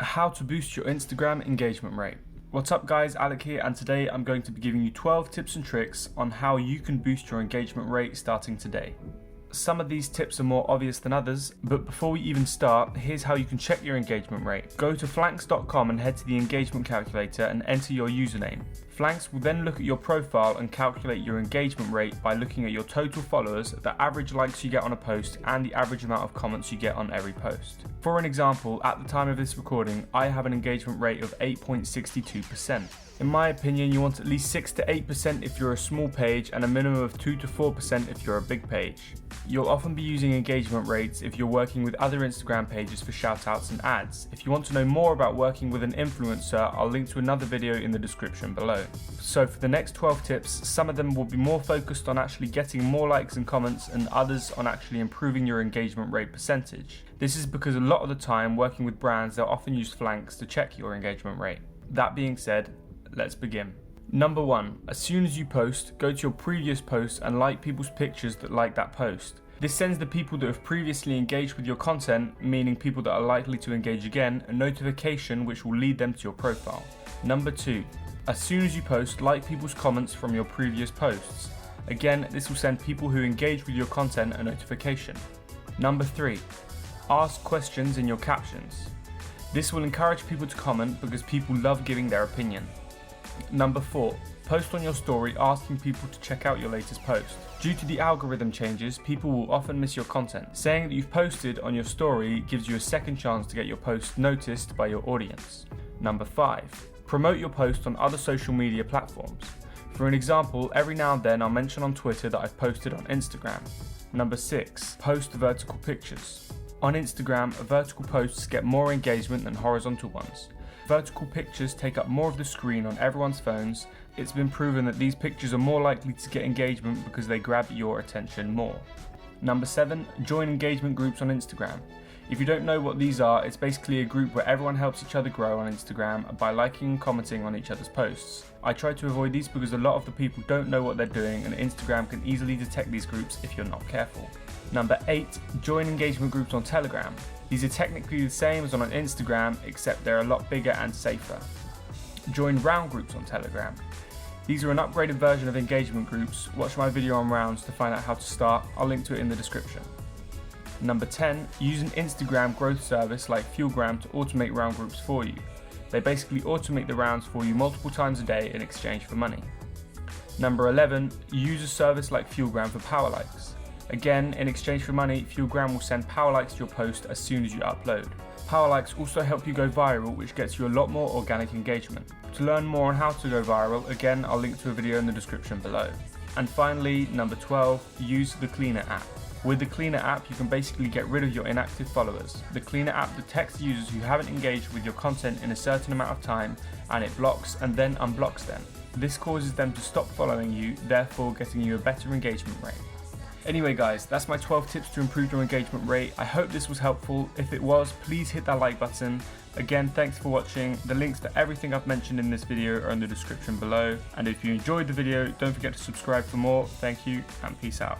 How to boost your Instagram engagement rate. What's up guys, Alec here, and today I'm going to be giving you 12 tips and tricks on how you can boost your engagement rate starting today. Some of these tips are more obvious than others, but before we even start, here's how you can check your engagement rate. Go to FUELGRAM and head to the engagement calculator and enter your username. FUELGRAM will then look at your profile and calculate your engagement rate by looking at your total followers, the average likes you get on a post, and the average amount of comments you get on every post. For an example, at the time of this recording, I have an engagement rate of 8.62%. In my opinion, you want at least 6 to 8% if you're a small page and a minimum of 2 to 4% if you're a big page. You'll often be using engagement rates if you're working with other Instagram pages for shoutouts and ads. If you want to know more about working with an influencer, I'll link to another video in the description below. So for the next 12 tips, some of them will be more focused on actually getting more likes and comments, and others on actually improving your engagement rate percentage. This is because a lot of the time working with brands, they'll often use FLANX to check your engagement rate. That being said, let's begin. Number 1, as soon as you post, go to your previous posts and like people's pictures that like that post. This sends the people that have previously engaged with your content, meaning people that are likely to engage again, a notification which will lead them to your profile. Number 2, as soon as you post, like people's comments from your previous posts. Again, this will send people who engage with your content a notification. Number 3, ask questions in your captions. This will encourage people to comment because people love giving their opinion. Number 4, post on your story asking people to check out your latest post. Due to the algorithm changes, people will often miss your content. Saying that you've posted on your story gives you a second chance to get your post noticed by your audience. Number 5, promote your post on other social media platforms. For an example, every now and then I'll mention on Twitter that I've posted on Instagram. Number 6, post vertical pictures. On Instagram, vertical posts get more engagement than horizontal ones. Vertical pictures take up more of the screen on everyone's phones. It's been proven that these pictures are more likely to get engagement because they grab your attention more. Number 7, join engagement groups on Instagram. If you don't know what these are, it's basically a group where everyone helps each other grow on Instagram by liking and commenting on each other's posts. I try to avoid these because a lot of the people don't know what they're doing, and Instagram can easily detect these groups if you're not careful. Number 8, join engagement groups on Telegram. These are technically the same as on Instagram, except they're a lot bigger and safer. Join round groups on Telegram. These are an upgraded version of engagement groups. Watch my video on rounds to find out how to start. I'll link to it in the description. Number 10, use an Instagram growth service like FUELGRAM to automate round groups for you. They basically automate the rounds for you multiple times a day in exchange for money. Number 11, use a service like FUELGRAM for power likes. Again, in exchange for money, FUELGRAM will send power likes to your post as soon as you upload. Power likes also help you go viral, which gets you a lot more organic engagement. To learn more on how to go viral, again, I'll link to a video in the description below. And finally, number 12, use the Cleaner app. With the Cleaner app, you can basically get rid of your inactive followers. The Cleaner app detects users who haven't engaged with your content in a certain amount of time, and it blocks and then unblocks them. This causes them to stop following you, therefore getting you a better engagement rate. Anyway guys, that's my 12 tips to improve your engagement rate. I hope this was helpful. If it was, please hit that like button. Again, thanks for watching. The links to everything I've mentioned in this video are in the description below. And if you enjoyed the video, don't forget to subscribe for more. Thank you and peace out.